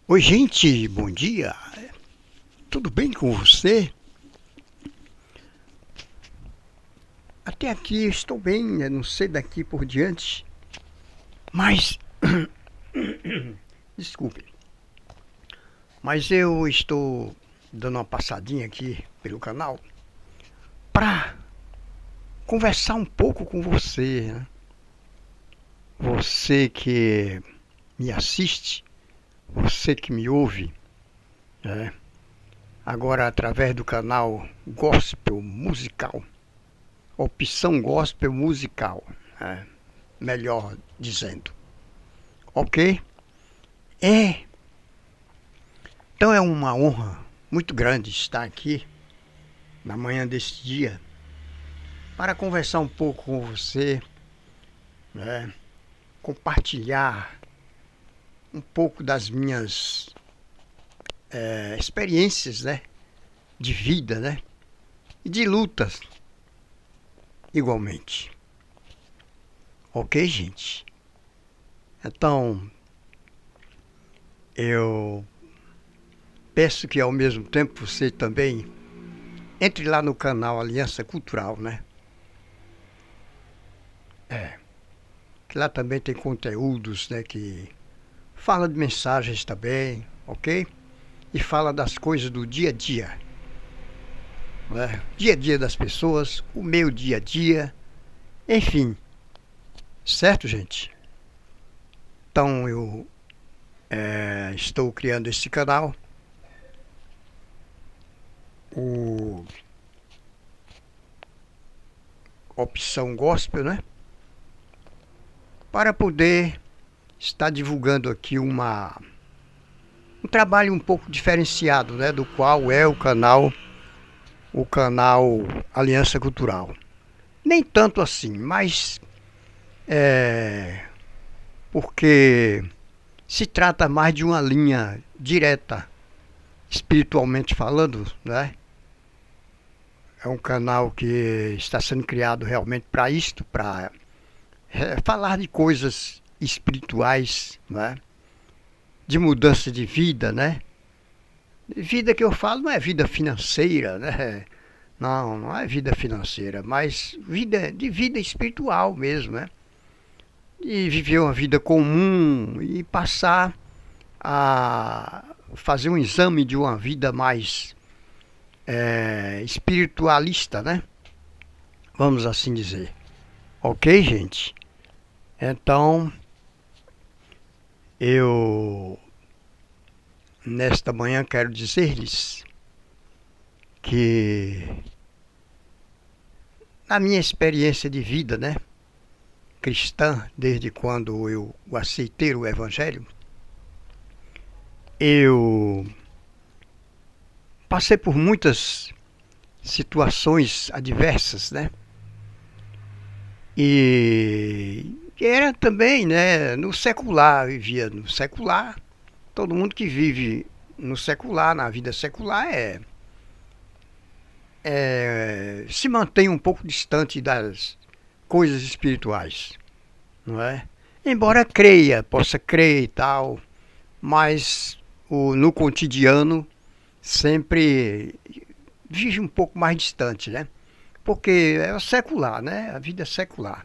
Oi, gente, bom dia. Tudo bem com você? Até aqui eu estou bem, né? Não sei daqui por diante, mas desculpe, mas eu estou dando uma passadinha aqui pelo canal para conversar um pouco com você, né? Você que me assiste, você que me ouve, né? Agora através do canal Gospel Musical, Opção Gospel Musical, né? Melhor dizendo. Ok? É. Então é uma honra muito grande estar aqui na manhã deste dia para conversar um pouco com você, né? Compartilhar um pouco das minhas experiências, né? De vida, né? E de lutas, igualmente. Ok, gente? Então, eu peço que ao mesmo tempo você também entre lá no canal Aliança Cultural, né? Que lá também tem conteúdos, né? Que fala de mensagens também, ok? E fala das coisas do dia a dia, né? Dia a dia das pessoas, o meu dia a dia, enfim, certo, gente? Então eu estou criando esse canal, o Opção Gospel, né? Para poder estar divulgando aqui um trabalho um pouco diferenciado, né? Do qual é o canal Aliança Cultural. Nem tanto assim, mas porque se trata mais de uma linha direta, espiritualmente falando, né? É um canal que está sendo criado realmente para isto, para falar de coisas espirituais, né? De mudança de vida, né? Vida que eu falo não é vida financeira, né? Não, não é vida financeira, mas vida espiritual mesmo, né? E viver uma vida comum e passar a fazer um exame de uma vida mais espiritualista, né? Vamos assim dizer. Ok, gente? Então, eu nesta manhã quero dizer-lhes que na minha experiência de vida, né? Cristã, desde quando eu aceitei o Evangelho, eu passei por muitas situações adversas, né? E era também, né, no secular, vivia no secular. Todo mundo que vive no secular, na vida secular, se mantém um pouco distante das coisas espirituais, não é? Embora creia, possa crer e tal, mas no cotidiano sempre vive um pouco mais distante, né? Porque é secular, né? A vida é secular,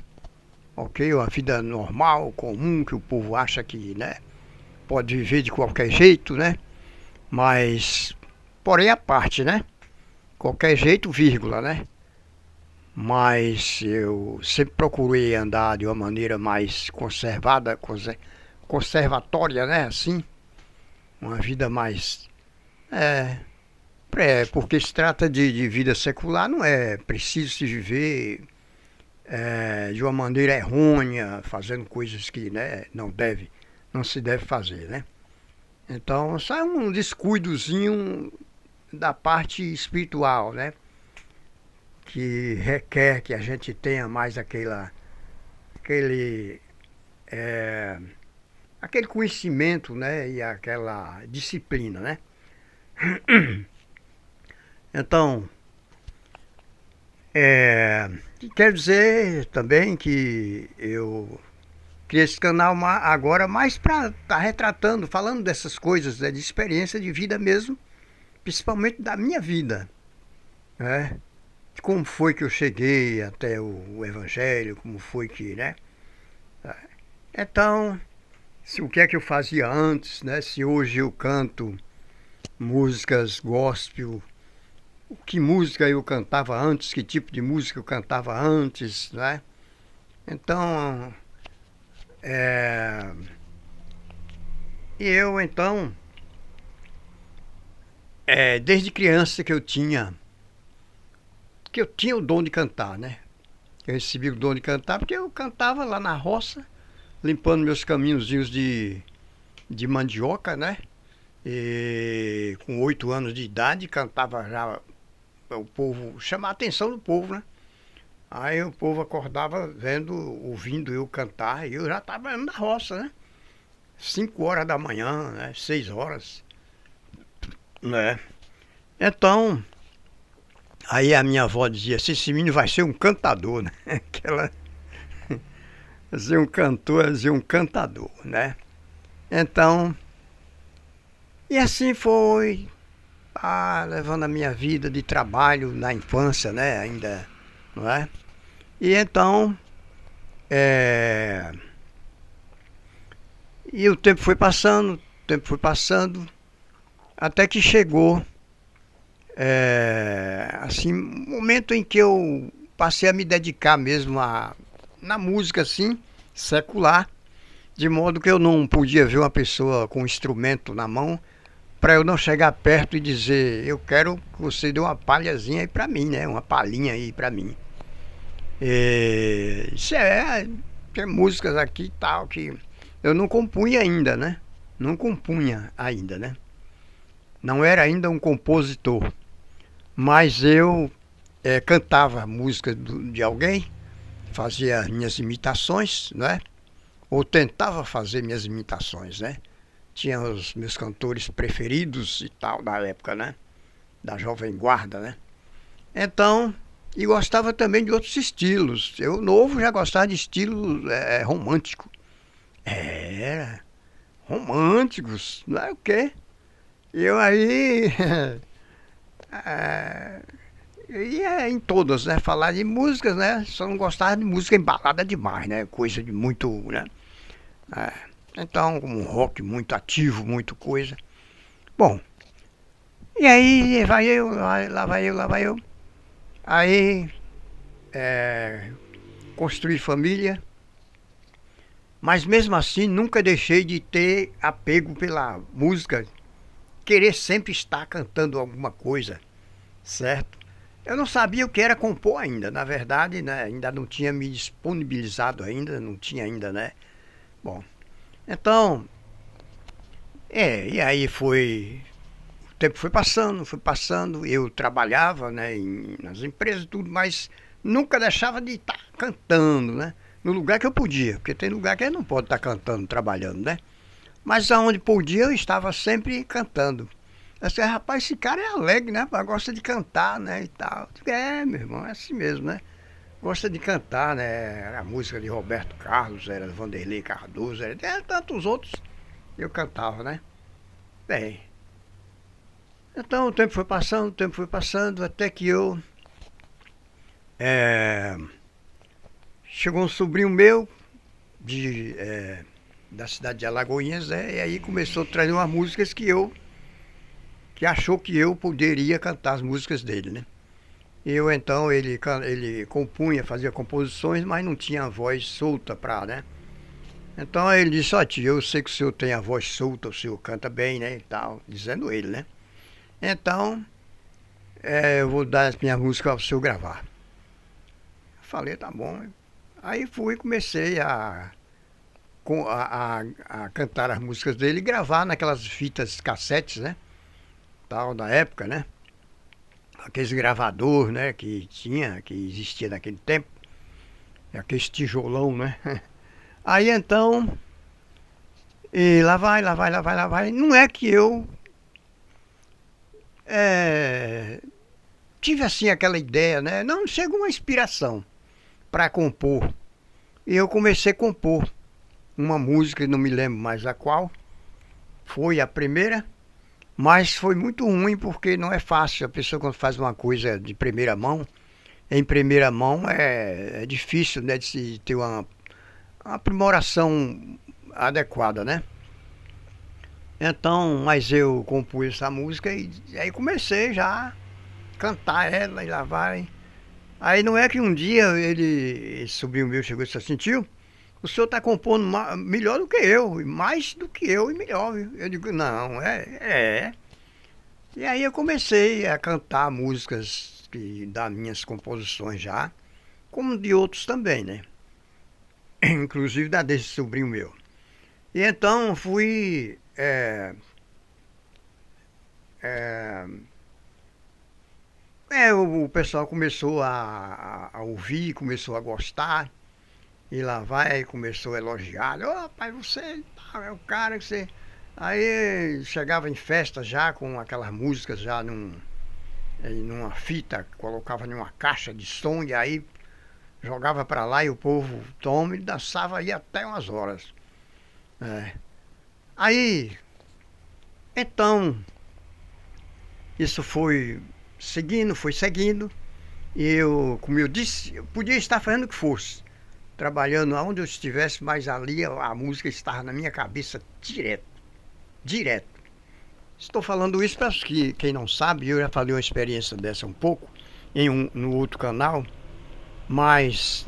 ok? Uma vida normal, comum, que o povo acha que, né, pode viver de qualquer jeito, né? Mas, porém, a parte, né? Qualquer jeito, vírgula, né? Mas eu sempre procurei andar de uma maneira mais conservada, conservatória, né? Assim, uma vida mais. É, porque se trata de vida secular, não é preciso se viver de uma maneira errônea, fazendo coisas que, né, não se deve fazer, né? Então, só é um descuidozinho da parte espiritual, né? Que requer que a gente tenha mais aquele, é, aquele conhecimento, né? E aquela disciplina, né? Então, quero dizer também que eu criei esse canal agora mais para estar retratando, falando dessas coisas, né, de experiência de vida mesmo, principalmente da minha vida, né? Como foi que eu cheguei até o Evangelho, como foi que, né? Então, o que é que eu fazia antes, né? Se hoje eu canto músicas gospel, que música eu cantava antes, que tipo de música eu cantava antes, né? Então, eu então, desde criança que eu tinha o dom de cantar, né? Eu recebi o dom de cantar porque eu cantava lá na roça, limpando meus caminhozinhos de mandioca, né? E com 8 anos de idade cantava já, o povo, chamar a atenção do povo, né? Aí o povo acordava ouvindo eu cantar, e eu já estava na roça, né? 5 horas da manhã, né? 6 horas, né? Então, aí a minha avó dizia assim, esse menino vai ser um cantador, né? Que ela dizia um cantor, ela dizia um cantador, né? Então, e assim foi, levando a minha vida de trabalho na infância, né? Ainda, não é? E então, e o tempo foi passando, até que chegou, assim, um momento em que eu passei a me dedicar mesmo na música, assim, secular, de modo que eu não podia ver uma pessoa com um instrumento na mão, para eu não chegar perto e dizer, eu quero que você dê uma palhazinha aí para mim, né? Uma palhinha aí para mim. Isso tem músicas aqui e tal que eu não compunha ainda, né? Não compunha ainda, né? Não era ainda um compositor, mas eu cantava música de alguém, fazia minhas imitações, né? Ou tentava fazer minhas imitações, né? Tinha os meus cantores preferidos e tal da época, né? Da Jovem Guarda, né? Então, e gostava também de outros estilos. Eu, novo, já gostava de estilo romântico. Era românticos, não é o quê? Eu aí eu ia em todas, né? Falar de músicas, né? Só não gostava de música embalada demais, né? Coisa de muito, né? Então, um rock muito ativo, muito coisa. Bom, e aí vai eu, lá vai eu, lá vai eu. Aí construí família, mas mesmo assim nunca deixei de ter apego pela música, querer sempre estar cantando alguma coisa, certo? Eu não sabia o que era compor ainda, na verdade, né? Ainda não tinha me disponibilizado ainda, não tinha ainda, né? Bom, então, e aí o tempo foi passando, eu trabalhava, né, nas empresas e tudo, mas nunca deixava de estar cantando, né? No lugar que eu podia, porque tem lugar que eu não pode estar cantando, trabalhando, né? Mas aonde podia eu estava sempre cantando. Eu disse, rapaz, esse cara é alegre, né? Gosta de cantar, né? E tal. Eu disse, meu irmão, é assim mesmo, né? Gosta de cantar, né? Era a música de Roberto Carlos, era de Vanderlei Cardoso, era tantos outros. Eu cantava, né? Bem. Então o tempo foi passando, até que chegou um sobrinho meu da cidade de Alagoinhas, né? E aí começou a trazer umas músicas que achou que eu poderia cantar as músicas dele, né? Eu então, ele compunha, fazia composições, mas não tinha a voz solta pra, né? Então ele disse, tio, eu sei que o senhor tem a voz solta, o senhor canta bem, né, e tal, dizendo ele, né? Então, eu vou dar as minhas músicas para o senhor gravar. Falei, tá bom. Aí comecei a cantar as músicas dele e gravar naquelas fitas cassetes, né? Tal, da época, né? Aqueles gravadores, né? Que existia naquele tempo. Aqueles tijolão, né? Aí então, e lá vai, lá vai, lá vai, lá vai. Não é que eu tive assim aquela ideia, né? Não, chega uma inspiração para compor. E eu comecei a compor. uma música, não me lembro mais a qual, foi a primeira, mas foi muito ruim porque não é fácil. A pessoa quando faz uma coisa de primeira mão, em primeira mão é difícil, né, de se ter uma aprimoração adequada, né? Então, mas eu compus essa música e aí comecei já a cantar ela e lá vai. Aí não é que um dia esse sobrinho meu chegou e disse assim, tio, o senhor está compondo melhor do que eu, mais do que eu e melhor, viu? Eu digo, não, é. E aí eu comecei a cantar músicas das minhas composições já, como de outros também, né? Inclusive da desse sobrinho meu. E então fui o pessoal começou a ouvir, começou a gostar, e lá vai, começou a elogiar. Ô, pai, você é o cara que você. Aí chegava em festa já com aquelas músicas já numa fita, colocava numa caixa de som e aí jogava para lá e o povo toma e dançava aí até umas horas. É. Aí, então, isso foi seguindo, e eu, como eu disse, eu podia estar fazendo o que fosse, trabalhando aonde eu estivesse, mas ali a música estava na minha cabeça direto, direto. Estou falando isso para quem não sabe, eu já falei uma experiência dessa um pouco, no outro canal, mas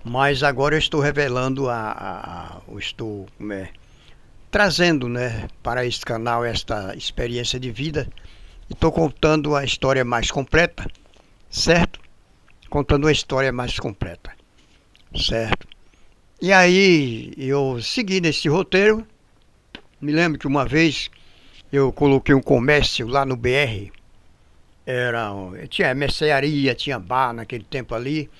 mas agora eu estou revelando estou trazendo, né, para este canal esta experiência de vida e estou contando a história mais completa, certo? Contando a história mais completa, certo? E aí eu segui nesse roteiro. Me lembro que uma vez eu coloquei um comércio lá no BR, tinha mercearia, tinha bar naquele tempo ali,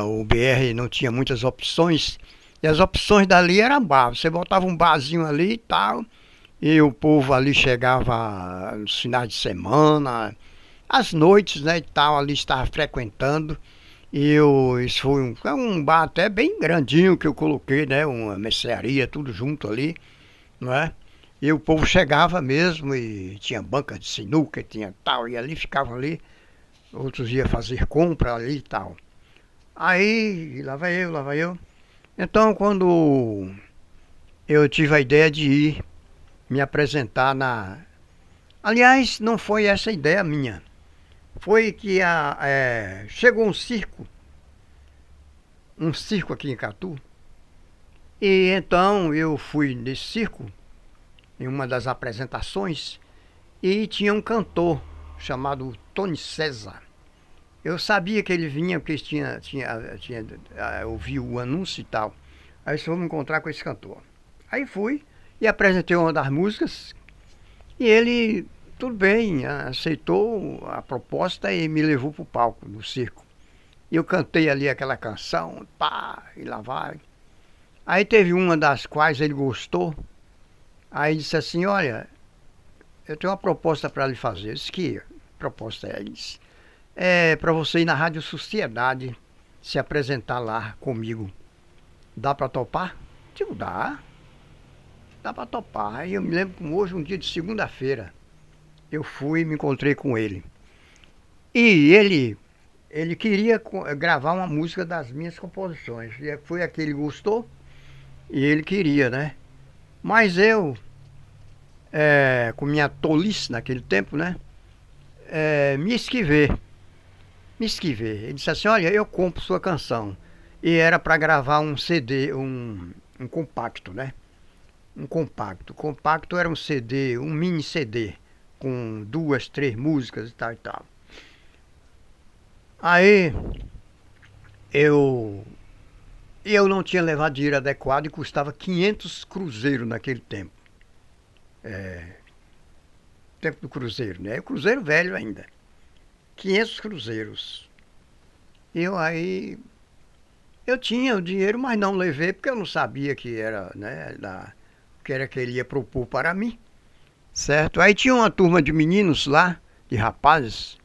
o BR não tinha muitas opções, e as opções dali eram bar, você botava um barzinho ali e tal, e o povo ali chegava nos finais de semana, às noites, né, e tal, ali estava frequentando, isso foi um bar até bem grandinho que eu coloquei, né, uma mercearia, tudo junto ali, não é? E o povo chegava mesmo e tinha banca de sinuca, tinha tal, e ali ficavam ali, outros iam fazer compra ali e tal. Aí, lá vai eu. Então, quando eu tive a ideia de ir me apresentar Aliás, não foi essa ideia minha. Foi que chegou um circo aqui em Catu, e então eu fui nesse circo, em uma das apresentações, e tinha um cantor chamado Tony César. Eu sabia que ele vinha porque ouvi o anúncio e tal. Aí só vamos encontrar com esse cantor. Aí fui e apresentei uma das músicas e ele, tudo bem, aceitou a proposta e me levou para o palco do circo. E eu cantei ali aquela canção, pá, e lá vai. Aí teve uma das quais ele gostou. Aí disse assim, olha, eu tenho uma proposta para lhe fazer. Eu disse, que proposta é isso? É para você ir na Rádio Sociedade se apresentar lá comigo. Dá para topar? Digo, dá para topar. Aí eu me lembro como hoje, um dia de segunda-feira, eu fui e me encontrei com ele. E ele queria gravar uma música das minhas composições. E foi a que ele gostou e ele queria, né? Mas eu, com minha tolice naquele tempo, né? Me esquivei. Ele disse assim, olha, eu compro sua canção. E era para gravar um CD, um compacto, né? Um compacto. Compacto era um CD, um mini CD, com 2, 3 músicas e tal e tal. Aí eu não tinha levado dinheiro adequado e custava 500 cruzeiros naquele tempo. Tempo do cruzeiro, né? O cruzeiro velho ainda. 500 cruzeiros. Eu tinha o dinheiro, mas não levei porque eu não sabia que era, né, que era que ele ia propor para mim, certo? Aí tinha uma turma de meninos lá, de rapazes,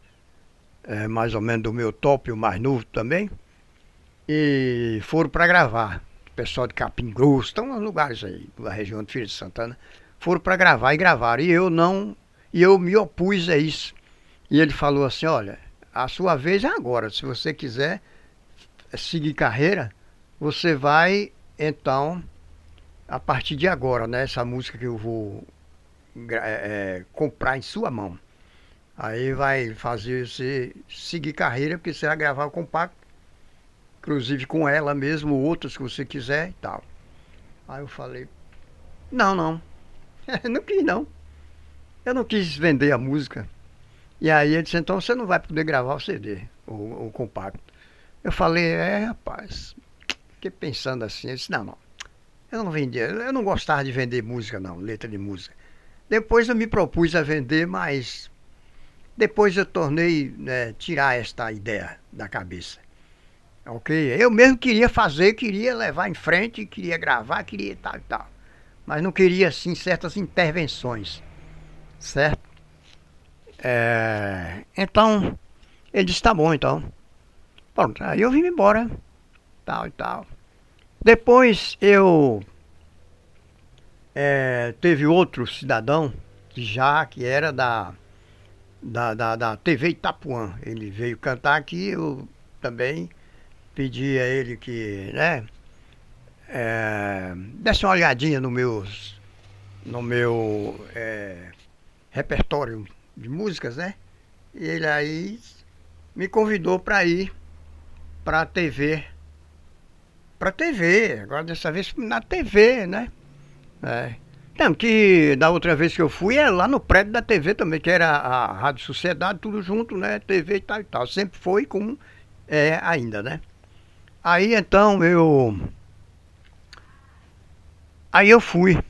mais ou menos do meu top, o mais novo também, e foram para gravar. pessoal de Capim Grosso, estão nos lugares aí, da região de Feira de Santana, foram para gravar e gravaram. E eu me opus a isso. E ele falou assim, olha, a sua vez é agora, se você quiser seguir carreira, você vai, então, a partir de agora, né, essa música que eu vou comprar em sua mão. Aí vai fazer você seguir carreira, porque você vai gravar o compacto, inclusive com ela mesmo, outros que você quiser e tal. Aí eu falei, não, não, não quis não. Eu não quis vender a música. E aí ele disse, então você não vai poder gravar o CD, o compacto. Eu falei, rapaz, fiquei pensando assim. Ele disse, não, não, eu não vendia, eu não gostava de vender música não, letra de música. Depois eu me propus a vender, mas depois eu tornei, né, tirar esta ideia da cabeça. Ok? Eu mesmo queria fazer, queria levar em frente, queria gravar, queria tal e tal. Mas não queria, assim, certas intervenções. Certo? Então, ele disse, tá bom, então. Pronto, aí eu vim embora, tal e tal. Depois teve outro cidadão, que era da TV Itapuã. Ele veio cantar aqui, eu também pedi a ele que, né, desse uma olhadinha no meu repertório de músicas, né? E ele aí me convidou para ir para a TV. Para TV, agora dessa vez na TV, né? Tanto que da outra vez que eu fui era lá no prédio da TV também, que era a Rádio Sociedade, tudo junto, né? TV e tal e tal. Sempre foi como ainda, né? Aí então Aí eu fui.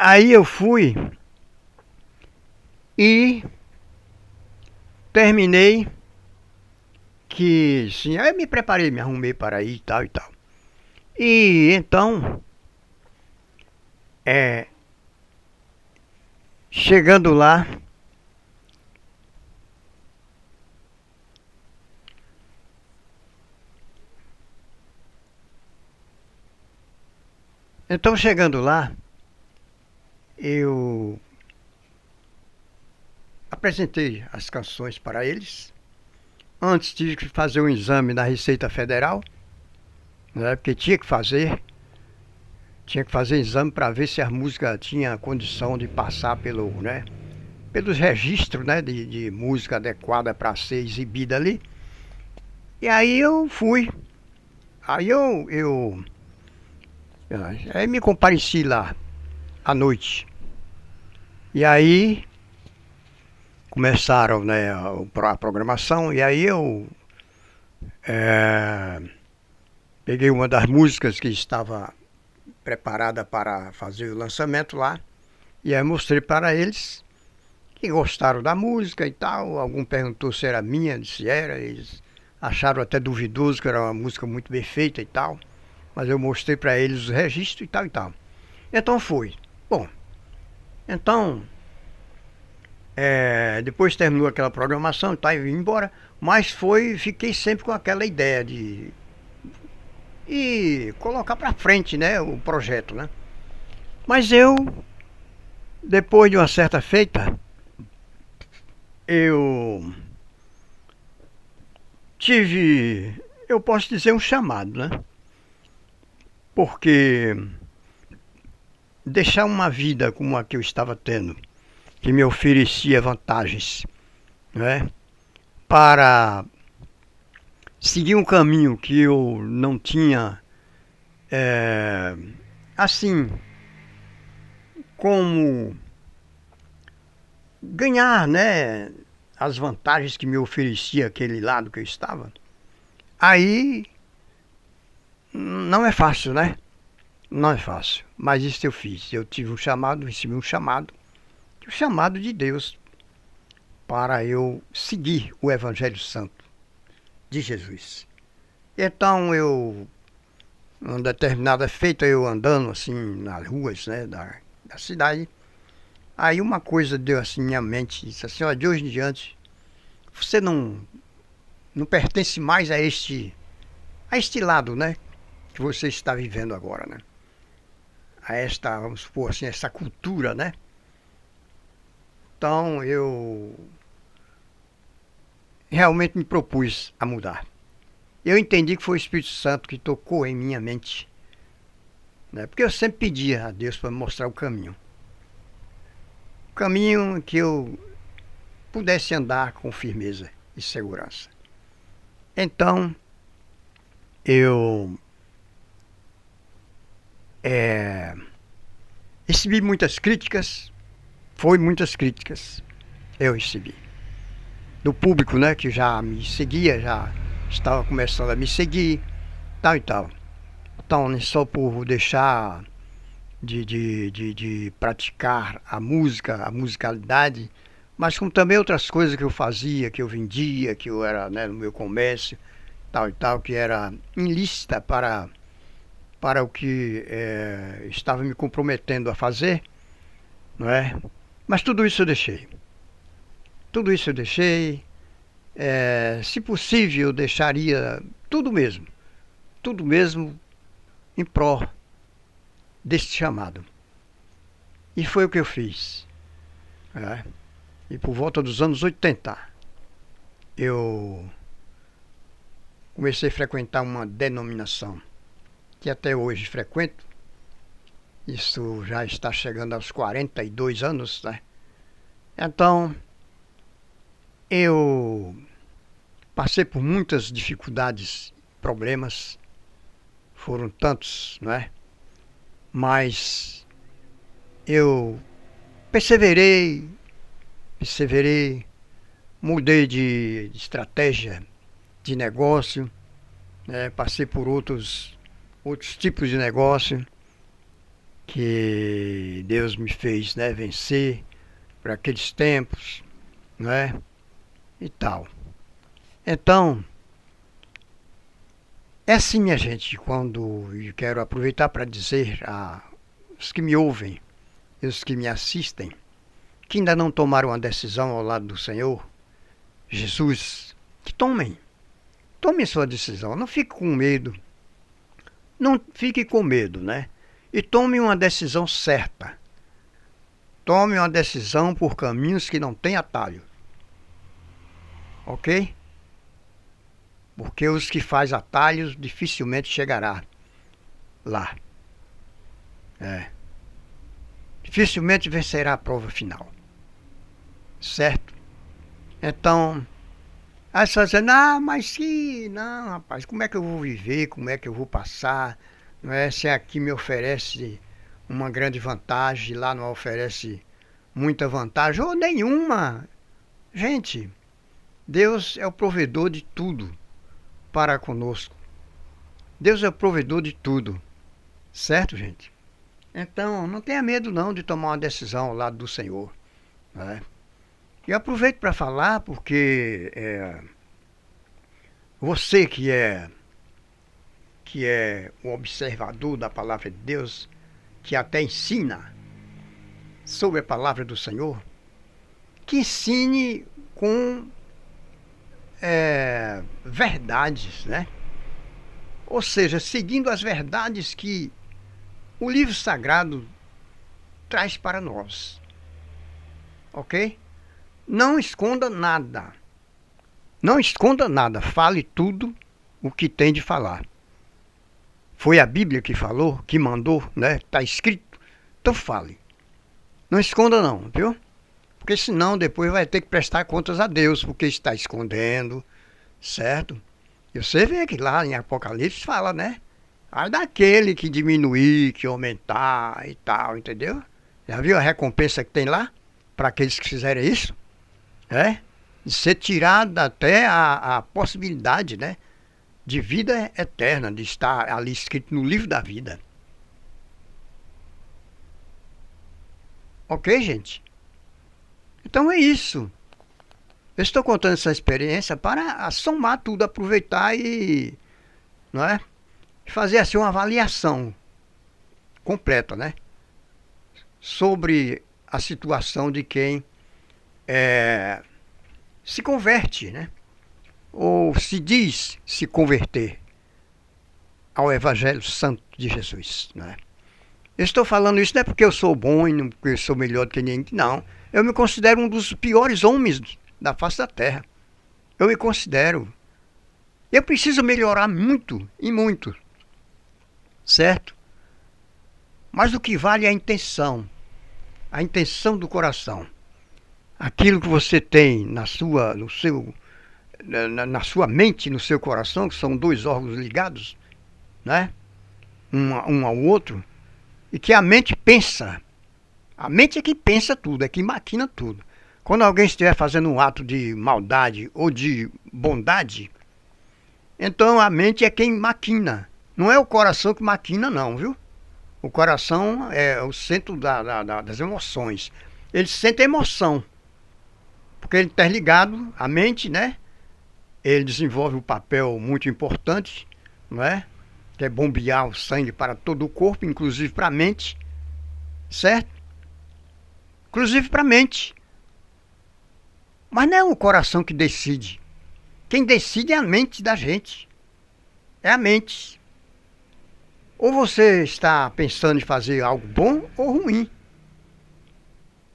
Aí eu fui e terminei que, sim, aí eu me preparei, me arrumei para ir e tal e tal. E então, chegando lá, eu apresentei as canções para eles. Antes tive que fazer um exame na Receita Federal, né, porque tinha que fazer exame para ver se a música tinha condição de passar pelos registros, né, de música adequada para ser exibida ali. E aí eu fui. Aí aí me compareci lá à noite. E aí começaram, né, a programação, e aí eu peguei uma das músicas que estava preparada para fazer o lançamento lá, e aí mostrei para eles, que gostaram da música e tal. Algum perguntou se era minha, se era, eles acharam até duvidoso, que era uma música muito bem feita e tal, mas eu mostrei para eles o registro e tal e tal. Então foi. Bom, então depois terminou aquela programação e tal, e vim embora, mas fiquei sempre com aquela ideia de colocar para frente, né, o projeto, né? Mas depois de uma certa feita, eu tive, eu posso dizer, um chamado, né? Porque deixar uma vida como a que eu estava tendo, que me oferecia vantagens, né, para seguir um caminho que eu não tinha, assim, como ganhar, né, as vantagens que me oferecia aquele lado que eu estava, aí não é fácil, né? Não é fácil, mas isso eu fiz. Eu tive um chamado, recebi um chamado, o chamado de Deus para eu seguir o Evangelho Santo de Jesus. Então uma determinada feita, eu andando assim nas ruas, né, da cidade, aí uma coisa deu assim minha mente, disse assim, ó, de hoje em diante, você não não pertence mais a este lado, né? Que você está vivendo agora, né? A esta, vamos supor assim, essa cultura, né? Então eu realmente me propus a mudar. Eu entendi que foi o Espírito Santo que tocou em minha mente, né? Porque eu sempre pedia a Deus para me mostrar o caminho. O caminho que eu pudesse andar com firmeza e segurança. Então, eu recebi muitas críticas, muitas críticas eu recebi. Do público, né, que já me seguia, já estava começando a me seguir, tal e tal. Então, não só por deixar de praticar a música, a musicalidade, mas como também outras coisas que eu fazia, que eu vendia, que eu era, né, no meu comércio, tal e tal, que era ilícita para o que estava me comprometendo a fazer, não é? Mas tudo isso eu deixei. Tudo isso eu deixei. Se possível, eu deixaria tudo mesmo em prol deste chamado. E foi o que eu fiz. E por volta dos anos 80, eu comecei a frequentar uma denominação que até hoje frequento. Isso já está chegando aos 42 anos, né? Então, eu passei por muitas dificuldades, problemas, foram tantos, não é? Mas eu perseverei, mudei de estratégia de negócio, né? Passei por outros tipos de negócio que Deus me fez, né, vencer por aqueles tempos, né, e tal. Então, é assim, minha gente, quando eu quero aproveitar para dizer aos que me ouvem e os que me assistem, que ainda não tomaram uma decisão ao lado do Senhor Jesus, que tomem sua decisão, não fique com medo, né? E tome uma decisão certa. Tome uma decisão por caminhos que não tem atalho. Ok? Porque os que fazem atalhos dificilmente chegará lá. Dificilmente vencerá a prova final. Certo? Então, aí você vai dizer, não, rapaz, como é que eu vou viver? Como é que eu vou passar? Não é? Se aqui me oferece uma grande vantagem, lá não oferece muita vantagem, ou nenhuma. Gente, Deus é o provedor de tudo para conosco. Deus é o provedor de tudo. Certo, gente? Então, não tenha medo não de tomar uma decisão ao lado do Senhor. Né? E aproveito para falar porque você que é o observador da palavra de Deus, que até ensina sobre a palavra do Senhor, que ensine com verdades, né? Ou seja, seguindo as verdades que o livro sagrado traz para nós. Ok? Não esconda nada. Não esconda nada. Fale tudo o que tem de falar. Foi a Bíblia que falou, que mandou, né? Está escrito. Então fale. Não esconda não, viu? Porque senão depois vai ter que prestar contas a Deus, porque está escondendo, certo? E você vê que lá em Apocalipse fala, né? Ai daquele que diminuir, que aumentar e tal, entendeu? Já viu a recompensa que tem lá? Para aqueles que fizerem isso? De ser tirada até a possibilidade, né? De vida eterna, de estar ali escrito no livro da vida. Ok, gente? Então é isso. Eu estou contando essa experiência para somar tudo, aproveitar e, não é? Fazer assim uma avaliação completa, né? Sobre a situação de quem se converte, né? ou se diz se converter ao Evangelho Santo de Jesus, né? Eu estou falando isso não é porque eu sou bom e não porque eu sou melhor do que ninguém, não. Eu me considero um dos piores homens da face da terra. Eu me considero. Eu preciso melhorar muito e muito, certo? Mas o que vale é a intenção do coração. Aquilo que você tem na sua mente, no seu coração, que são dois órgãos ligados, né? Um ao outro, e que a mente pensa. A mente é que pensa tudo, é que maquina tudo. Quando alguém estiver fazendo um ato de maldade ou de bondade, então a mente é quem maquina. Não é o coração que maquina, não, viu? O coração é o centro das emoções. Ele sente emoção, porque ele está ligado à mente, né? Ele desenvolve um papel muito importante, não é? Que é bombear o sangue para todo o corpo, inclusive para a mente, certo? Inclusive para a mente. Mas não é o coração que decide. Quem decide é a mente da gente. É a mente. Ou você está pensando em fazer algo bom ou ruim.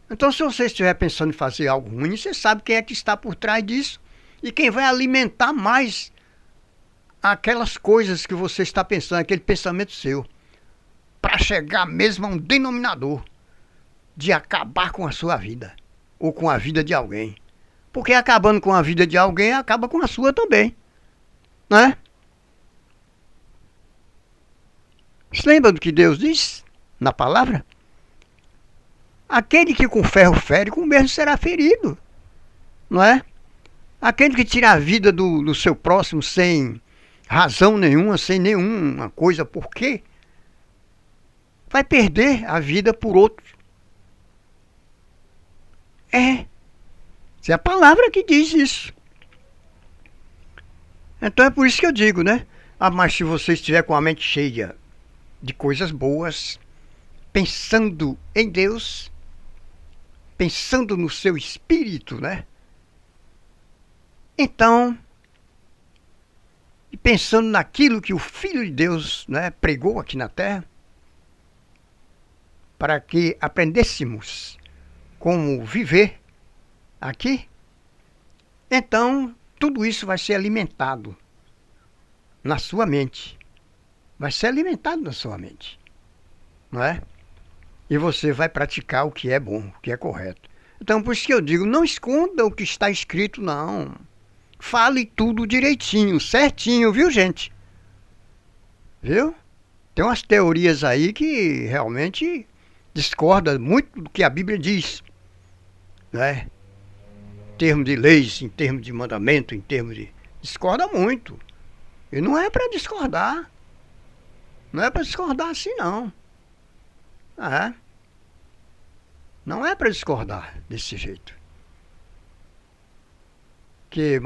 Então, se você estiver pensando em fazer algo ruim, você sabe quem é que está por trás disso e quem vai alimentar mais aquelas coisas que você está pensando, aquele pensamento seu, para chegar mesmo a um denominador de acabar com a sua vida ou com a vida de alguém. Porque acabando com a vida de alguém, acaba com a sua também, né? Você lembra do que Deus diz na palavra? Aquele que com ferro fere, com o mesmo será ferido, não é? Aquele que tira a vida do seu próximo sem razão nenhuma, sem nenhuma coisa, por quê? Vai perder a vida por outro. É a palavra que diz isso. Então é por isso que eu digo, né? Mas se você estiver com a mente cheia de coisas boas, pensando em Deus, pensando no seu espírito, né? Então, e pensando naquilo que o Filho de Deus, né, pregou aqui na terra, para que aprendêssemos como viver aqui, então tudo isso vai ser alimentado na sua mente. Vai ser alimentado na sua mente, não é? E você vai praticar o que é bom, o que é correto. Então, por isso que eu digo, não esconda o que está escrito, não. Fale tudo direitinho, certinho, viu, gente? Viu? Tem umas teorias aí que realmente discordam muito do que a Bíblia diz, né? Em termos de leis, em termos de mandamento, em termos de... discorda muito. E não é para discordar. Não é para discordar assim, não. Não é para discordar desse jeito. Que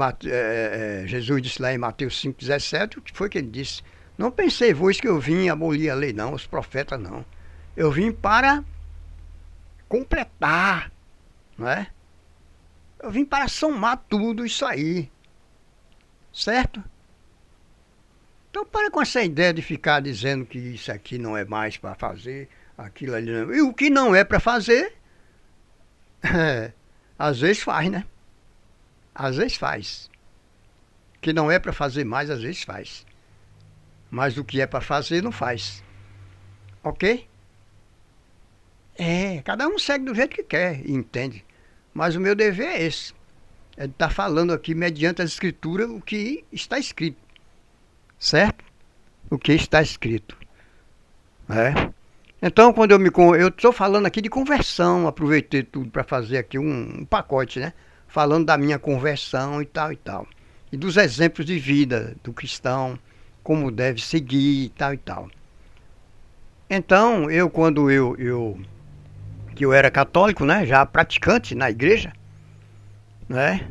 Jesus disse lá em Mateus 5,17, o que foi que ele disse? Não pensei vos que eu vim abolir a lei, não, os profetas, não. Eu vim para completar, não é? Eu vim para somar tudo isso aí, certo? Então para com essa ideia de ficar dizendo que isso aqui não é mais para fazer, aquilo ali não. E o que não é para fazer, às vezes faz, né? Às vezes faz. O que não é para fazer mais, às vezes faz. Mas o que é para fazer, não faz. Ok? Cada um segue do jeito que quer e entende. Mas o meu dever é esse. É de estar falando aqui, mediante a escritura, o que está escrito. Certo? O que está escrito. Então, quando eu estou falando aqui de conversão, aproveitei tudo para fazer aqui um pacote, né? Falando da minha conversão e tal e tal. E dos exemplos de vida do cristão, como deve seguir e tal e tal. Então, quando eu era católico, né? Já praticante na igreja, né?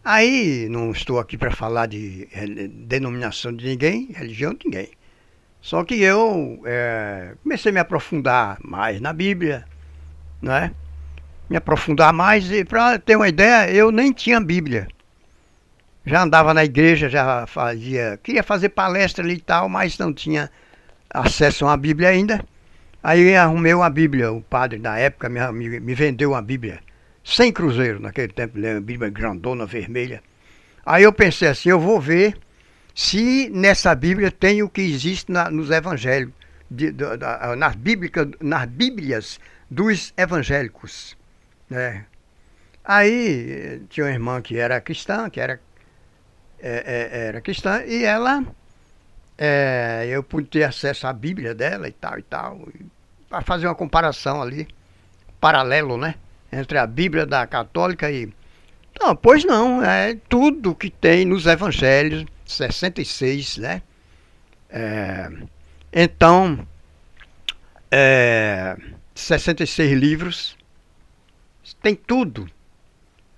Aí, não estou aqui para falar de denominação de ninguém, religião de ninguém. Só que eu comecei a me aprofundar mais na Bíblia, né? Me aprofundar mais, e para ter uma ideia, eu nem tinha Bíblia. já andava na igreja, queria fazer palestra ali e tal, mas não tinha acesso a uma Bíblia ainda. Aí arrumei uma Bíblia, o padre da época me vendeu uma Bíblia, 100 cruzeiro naquele tempo, uma Bíblia grandona, vermelha. Aí eu pensei assim, eu vou ver se nessa Bíblia tem o que existe nos evangelhos, nas Bíblias dos evangélicos, né? Aí tinha uma irmã que era cristã, era cristã, e ela, eu pude ter acesso à Bíblia dela e tal, para fazer uma comparação ali, paralelo, né? Entre a Bíblia da católica e... Não, pois não, é tudo que tem nos evangelhos, 66, né? É, então, 66 livros, tem tudo,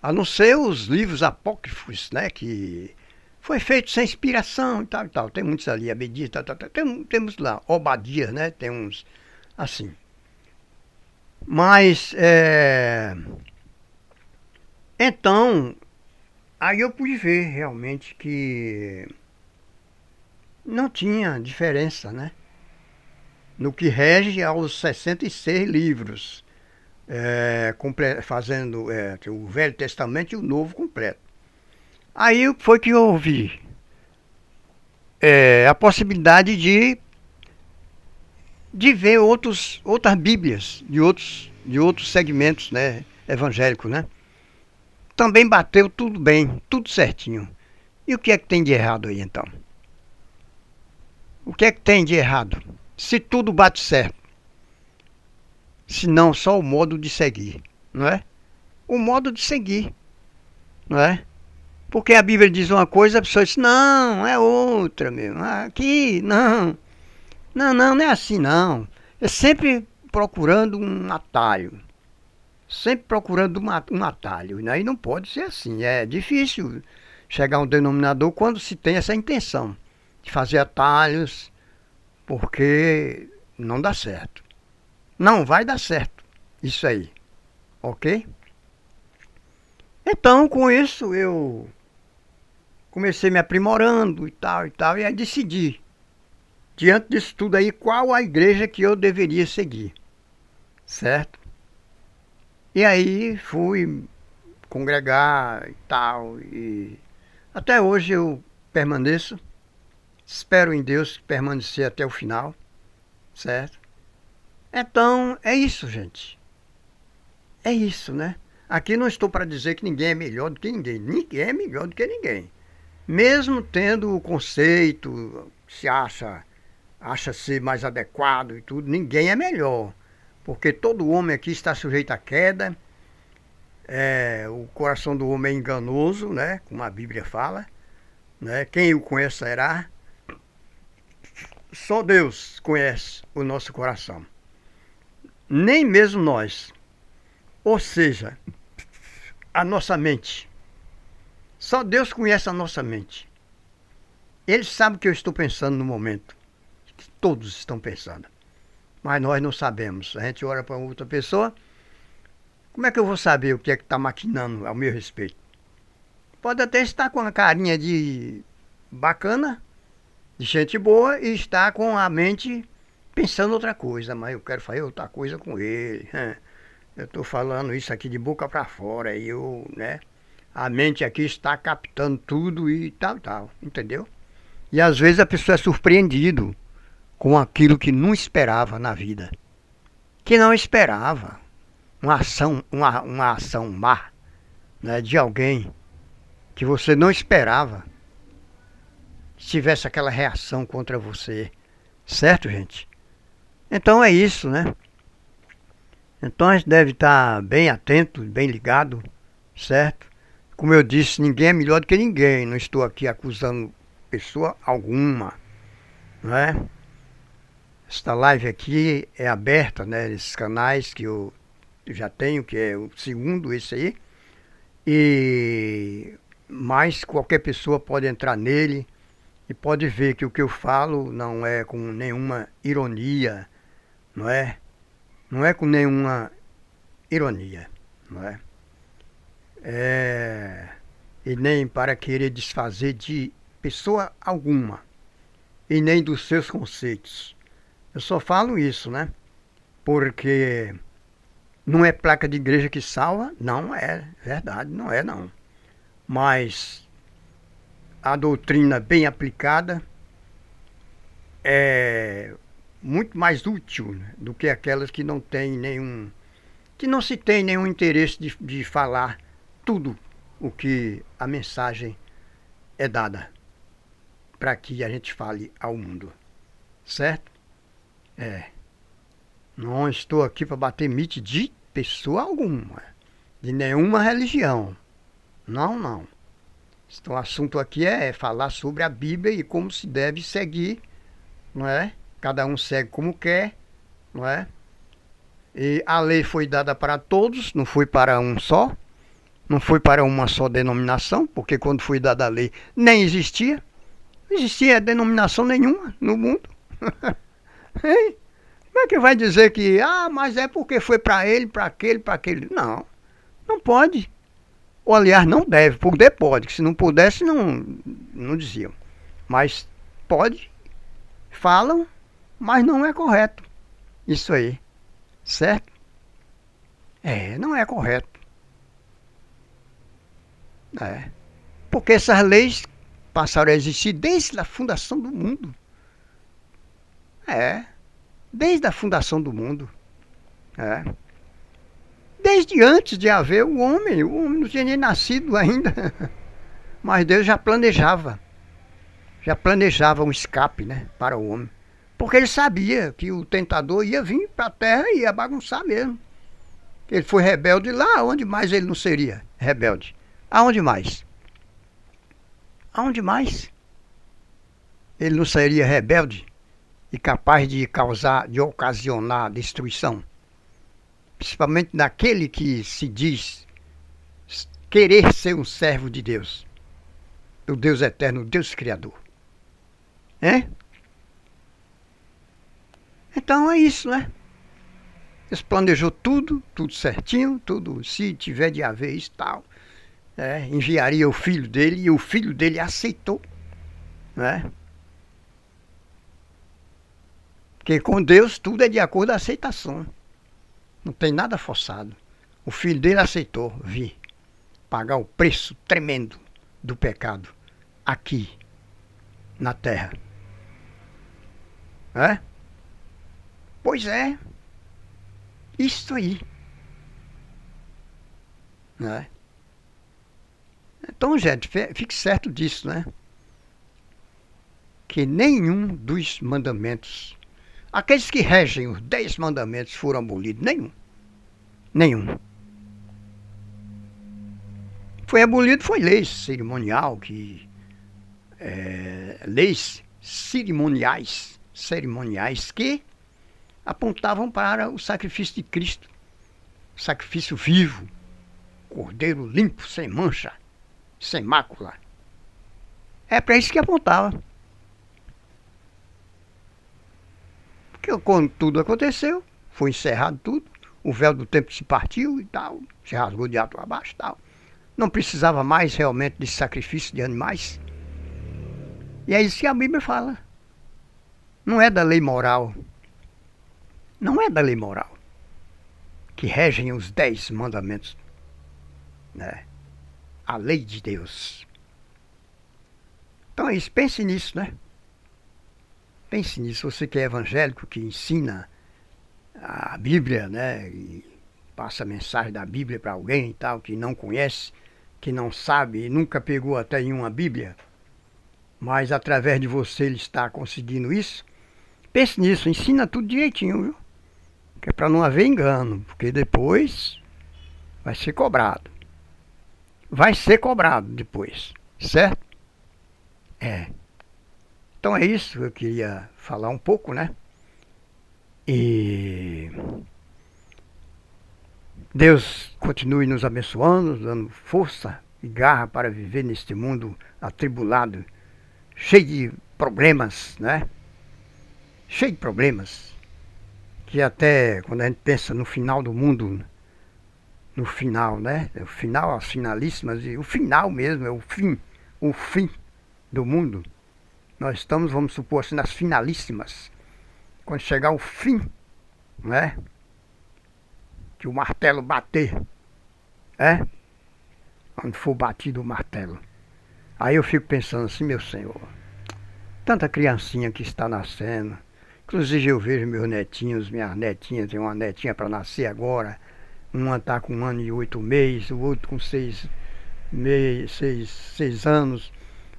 a não ser os livros apócrifos, né? Que foi feito sem inspiração e tal e tal. Tem muitos ali, Abdias, tal. Temos lá, Obadias, né? Tem uns assim. Mas, então, aí eu pude ver realmente que não tinha diferença, né? No que rege aos 66 livros, fazendo o Velho Testamento e o Novo completo. Aí foi que eu ouvi a possibilidade de ver outras Bíblias de outros segmentos, né, evangélicos, né? Também bateu tudo bem, tudo certinho. E o que é que tem de errado aí então? O que é que tem de errado? Se tudo bate certo. Se não, só o modo de seguir, não é? O modo de seguir, não é? Porque a Bíblia diz uma coisa, a pessoa diz, não, é outra mesmo. Aqui, não. Não é assim não. É sempre procurando um atalho. Sempre procurando um atalho. E aí não pode ser assim. É difícil chegar a um denominador quando se tem essa intenção de fazer atalhos, porque não dá certo. Não vai dar certo. Isso aí. Ok? Então, com isso, eu comecei me aprimorando e tal, e aí decidi, diante disso tudo aí, qual a igreja que eu deveria seguir, certo? E aí fui congregar e tal, e até hoje eu permaneço, espero em Deus permanecer até o final, certo? Então, é isso, gente. É isso, né? Aqui não estou para dizer que ninguém é melhor do que ninguém. Ninguém é melhor do que ninguém. Mesmo tendo o conceito, acha ser mais adequado e tudo, ninguém é melhor. Porque todo homem aqui está sujeito à queda. O coração do homem é enganoso, né? Como a Bíblia fala, né? Quem o conhecerá? Só Deus conhece o nosso coração. Nem mesmo nós. Ou seja, a nossa mente. Só Deus conhece a nossa mente. Ele sabe o que eu estou pensando no momento. Que todos estão pensando. Mas nós não sabemos. A gente olha para outra pessoa. Como é que eu vou saber o que é que está maquinando ao meu respeito? Pode até estar com a carinha de bacana, de gente boa, e estar com a mente pensando outra coisa. Mas eu quero fazer outra coisa com ele. Eu estou falando isso aqui de boca para fora. E né? A mente aqui está captando tudo e tal, entendeu? E às vezes a pessoa é surpreendido com aquilo que não esperava na vida. Que não esperava. Uma ação má, né, de alguém que você não esperava que tivesse aquela reação contra você. Certo, gente? Então é isso, né? Então a gente deve estar bem atento, bem ligado, certo? Como eu disse, ninguém é melhor do que ninguém. Não estou aqui acusando pessoa alguma, não é? Esta live aqui é aberta, né? Esses canais que eu já tenho, que é o segundo, esse aí. Mas qualquer pessoa pode entrar nele e pode ver que o que eu falo não é com nenhuma ironia, não é? Não é com nenhuma ironia, não é? e nem para querer desfazer de pessoa alguma, e nem dos seus conceitos. Eu só falo isso, né? Porque não é placa de igreja que salva, não é verdade, não é não. Mas a doutrina bem aplicada é muito mais útil, né, do que aquelas que não tem nenhum, que não se tem nenhum interesse de falar tudo o que a mensagem é dada para que a gente fale ao mundo, certo? Não estou aqui para bater mito de pessoa alguma, de nenhuma religião, não. Então, o assunto aqui é falar sobre a Bíblia e como se deve seguir, não é? Cada um segue como quer, não é? E a lei foi dada para todos, não foi para um só, não foi para uma só denominação, porque quando foi dada a lei nem existia, não existia denominação nenhuma no mundo. Hein? Como é que vai dizer que, mas é porque foi para ele, para aquele? Não, não pode. Ou aliás, não deve, poder pode, que se não pudesse não diziam. Mas pode, falam, mas não é correto. Isso aí, certo? Não é correto. Porque essas leis passaram a existir desde a fundação do mundo. Desde a fundação do mundo. Desde antes de haver o homem não tinha nem nascido ainda. Mas Deus já planejava um escape, né, para o homem. Porque ele sabia que o tentador ia vir para a terra e ia bagunçar mesmo. Ele foi rebelde lá, onde mais ele não seria rebelde? Aonde mais? Aonde mais? Ele não seria rebelde e capaz de ocasionar destruição? Principalmente naquele que se diz querer ser um servo de Deus, o Deus eterno, o Deus criador. Então é isso, né? Deus planejou tudo certinho, tudo, se tiver de haver isso tal, enviaria o filho dele e o filho dele aceitou, né? Porque com Deus tudo é de acordo com a aceitação. Não tem nada forçado. O filho dele aceitou vir pagar o preço tremendo do pecado aqui na terra. Pois é. Isso aí. Então, gente, fique certo disso, né? Que nenhum dos mandamentos, aqueles que regem os 10 mandamentos, foram abolidos. Nenhum. Foi abolido, foi leis cerimonial, leis cerimoniais que apontavam para o sacrifício de Cristo, sacrifício vivo, cordeiro limpo, sem mancha, sem mácula. É para isso que apontava. Porque quando tudo aconteceu, foi encerrado tudo, o véu do tempo se partiu e tal, se rasgou de alto a baixo e tal. Não precisava mais realmente de sacrifício de animais. E é isso que a Bíblia fala. Não é da lei moral. Não é da lei moral que regem os 10 mandamentos, né? A lei de Deus. Então é isso, pense nisso, né? Pense nisso, você que é evangélico, que ensina a Bíblia, né? E passa a mensagem da Bíblia para alguém e tal, que não conhece, que não sabe e nunca pegou até em uma Bíblia, mas através de você ele está conseguindo isso. Pense nisso, ensina tudo direitinho, viu? Que é para não haver engano, porque depois vai ser cobrado. Vai ser cobrado depois, certo? Então é isso que eu queria falar um pouco, né? E Deus continue nos abençoando, dando força e garra para viver neste mundo atribulado, cheio de problemas, né? Cheio de problemas. Que até quando a gente pensa no final do mundo, no final, né? O final, as finalíssimas, e o final mesmo, é o fim do mundo. Nós estamos, vamos supor assim, nas finalíssimas. Quando chegar o fim, né? Que o martelo bater, é? Quando for batido o martelo. Aí eu fico pensando assim, meu Senhor, tanta criancinha que está nascendo. Inclusive eu vejo meus netinhos, minhas netinhas, tem uma netinha para nascer agora. Uma está com 1 ano e 8 meses, o outro com 6 anos.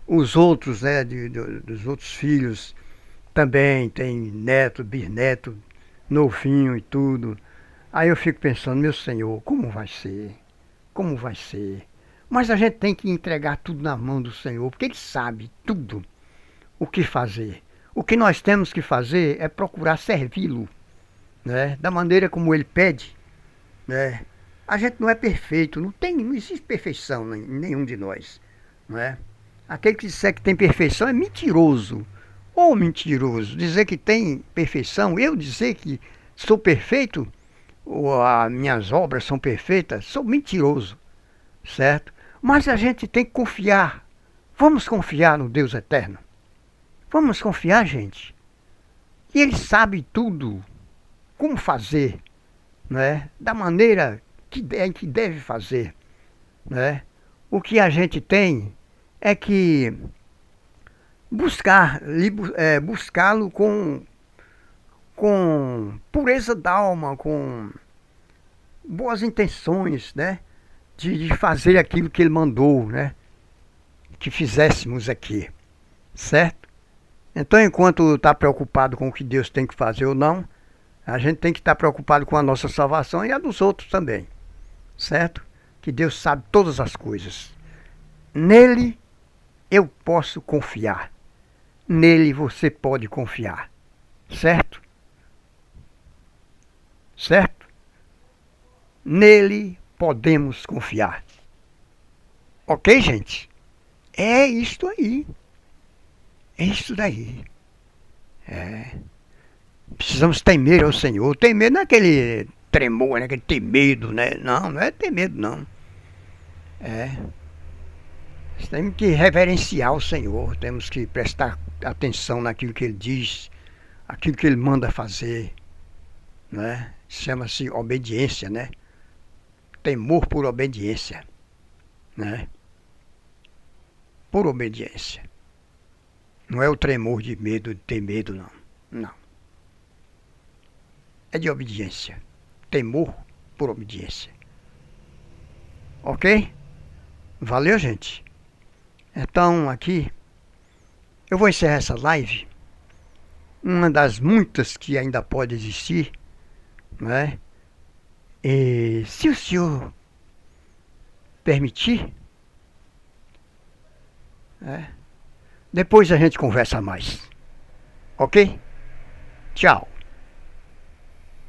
Os outros, né, dos outros filhos, também tem neto, bisneto, novinho e tudo. Aí eu fico pensando, meu Senhor, como vai ser? Como vai ser? Mas a gente tem que entregar tudo na mão do Senhor, porque Ele sabe tudo o que fazer. O que nós temos que fazer é procurar servi-lo, né, da maneira como Ele pede, né? A gente não é perfeito, não existe perfeição em nenhum de nós, não é? Aquele que disser que tem perfeição é mentiroso. Ou mentiroso, dizer que tem perfeição, eu dizer que sou perfeito, ou as minhas obras são perfeitas, sou mentiroso, certo? Mas a gente tem que confiar. Vamos confiar no Deus eterno. Vamos confiar, gente. E Ele sabe tudo, como fazer, né? Da maneira que deve fazer, né? O que a gente tem é que buscá-lo com pureza d'alma, com boas intenções, né? De fazer aquilo que Ele mandou, né? Que fizéssemos aqui, certo? Então, enquanto está preocupado com o que Deus tem que fazer ou não, a gente tem que estar preocupado com a nossa salvação e a dos outros também, certo? Que Deus sabe todas as coisas. Nele eu posso confiar. Nele você pode confiar. Certo? Certo? Nele podemos confiar. Ok, gente? É isto aí. É isso daí. É. Precisamos temer ao Senhor. Temer não é aquele tremor, né? Aquele ter medo, né? Não, não é ter medo, não. É. Temos que reverenciar o Senhor. Temos que prestar atenção naquilo que Ele diz, aquilo que Ele manda fazer, né? Chama-se obediência, né? Temor por obediência, né? Por obediência. Não é o tremor de medo, de ter medo, não. Não. É de obediência. Temor por obediência. Ok? Valeu, gente. Então, aqui, eu vou encerrar essa live. Uma das muitas que ainda pode existir, né? E se o senhor permitir, né? Depois a gente conversa mais. Ok? Tchau.